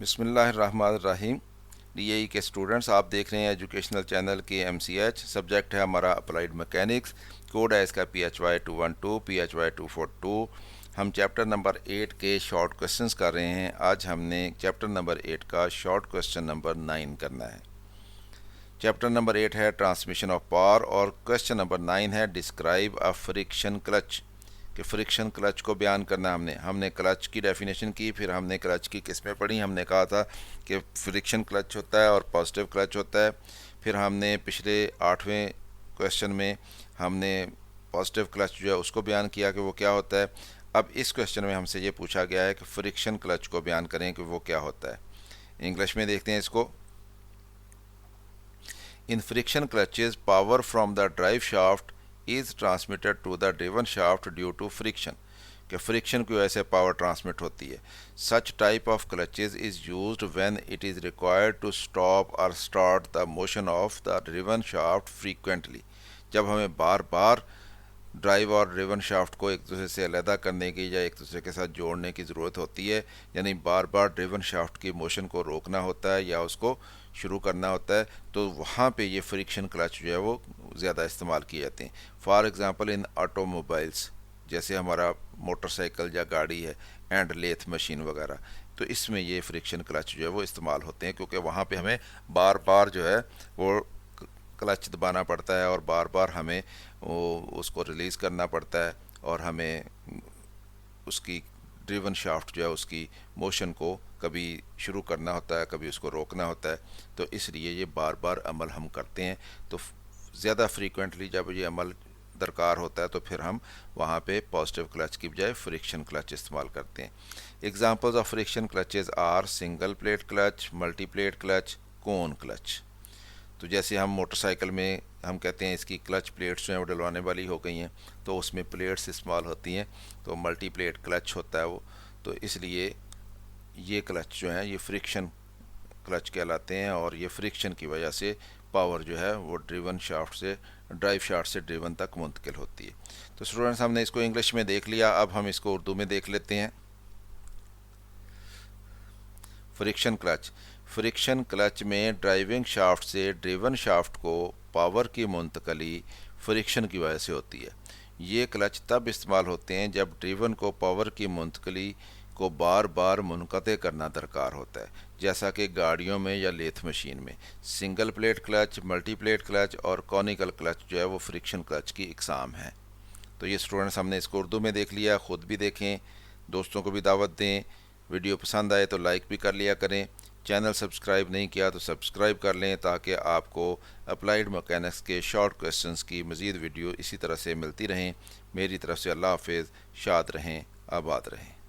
بسم اللہ الرحمن الرحیم. ڈی اے ای کے اسٹوڈنٹس، آپ دیکھ رہے ہیں ایجوکیشنل چینل کے MCH. سبجیکٹ ہے ہمارا اپلائیڈ میکینکس. کوڈ ہے اس کا PHY212 PHY242. ہم چیپٹر نمبر 8 کے شارٹ کوسچنس کر رہے ہیں. آج ہم نے چیپٹر نمبر 8 کا شارٹ کوسچن نمبر 9 کرنا ہے. چیپٹر نمبر 8 ہے ٹرانسمیشن آف پاور اور کوسچن نمبر 9 ہے ڈسکرائب اے فریکشن کلچ، کہ فریکشن کلچ کو بیان کرنا. ہم نے کلچ کی ڈیفینیشن کی، پھر ہم نے کلچ کی قسمیں پڑھی. ہم نے کہا تھا کہ فریکشن کلچ ہوتا ہے اور پازیٹیو کلچ ہوتا ہے. پھر ہم نے پچھلے 8ویں کویشچن میں ہم نے پازیٹیو کلچ جو ہے اس کو بیان کیا کہ وہ کیا ہوتا ہے. اب اس کویشچن میں ہم سے یہ پوچھا گیا ہے کہ فریکشن کلچ کو بیان کریں کہ وہ کیا ہوتا ہے. انگلش میں دیکھتے ہیں اس کو. In friction clutches, power from the drive shaft is transmitted to the driven shaft due to friction. کہ friction کی وجہ سے پاور ٹرانسمٹ ہوتی ہے. Such type of clutches is used when it is required to stop or start the motion of the driven shaft frequently. جب ہمیں بار بار drive اور driven shaft کو ایک دوسرے سے علیحدہ کرنے کی یا ایک دوسرے کے ساتھ جوڑنے کی ضرورت ہوتی ہے، یعنی بار بار ڈریون شافٹ کی موشن کو روکنا ہوتا ہے یا اس کو شروع کرنا ہوتا ہے، تو وہاں پہ یہ فریکشن کلچ جو ہے وہ زیادہ استعمال کیے جاتے ہیں. For example in auto mobiles, جیسے ہمارا موٹر سائیکل یا گاڑی ہے، اینڈ لیتھ مشین وغیرہ، تو اس میں یہ فریکشن کلچ جو ہے وہ استعمال ہوتے ہیں، کیونکہ وہاں پہ ہمیں بار بار جو ہے وہ کلچ دبانا پڑتا ہے اور بار بار ہمیں اس کو ریلیز کرنا پڑتا ہے، اور ہمیں اس کی ڈریون شافٹ جو ہے اس کی موشن کو کبھی شروع کرنا ہوتا ہے، کبھی اس کو روکنا ہوتا ہے. تو اس لیے یہ بار بار عمل ہم کرتے ہیں. تو زیادہ فریکوینٹلی جب یہ عمل درکار ہوتا ہے تو پھر ہم وہاں پہ پازیٹیو کلچ کی بجائے فریکشن کلچ استعمال کرتے ہیں. Examples of friction clutches are single plate clutch, multi plate clutch, cone clutch. تو جیسے ہم موٹر سائیکل میں ہم کہتے ہیں اس کی کلچ پلیٹس جو ہیں وہ ڈلوانے والی ہو گئی ہیں، تو اس میں پلیٹس استعمال ہوتی ہیں، تو ملٹی پلیٹ کلچ ہوتا ہے وہ. تو اس لیے یہ کلچ جو ہیں یہ فریکشن کلچ کہلاتے ہیں، اور یہ فریکشن کی وجہ سے پاور جو ہے وہ ڈریون شافٹ سے ڈرائیو شافٹ سے ڈریون تک منتقل ہوتی ہے. تو اسٹوڈنٹس، ہم نے اس کو انگلش میں دیکھ لیا، اب ہم اس کو اردو میں دیکھ لیتے ہیں. Friction clutch. فریکشن کلچ میں ڈرائیونگ شافٹ سے ڈریون شافٹ کو پاور کی منتقلی فریکشن کی وجہ سے ہوتی ہے. یہ کلچ تب استعمال ہوتے ہیں جب ڈریون کو پاور کی منتقلی کو بار بار منقطع کرنا درکار ہوتا ہے، جیسا کہ گاڑیوں میں یا لیتھ مشین میں. Single plate clutch, multi plate clutch اور کونیکل کلچ جو ہے وہ فریکشن کلچ کی اقسام ہیں. تو یہ اسٹوڈنٹس، ہم نے اس کو اردو میں دیکھ لیا، خود بھی دیکھیں، دوستوں کو بھی دعوت دیں. ویڈیو پسند آئے تو لائک بھی کر لیا کریں. چینل سبسکرائب نہیں کیا تو سبسکرائب کر لیں، تاکہ آپ کو اپلائیڈ میکینکس کے شارٹ کویسچنس کی مزید ویڈیو اسی طرح سے ملتی رہیں. میری طرف سے اللہ حافظ. شاد رہیں، آباد رہیں.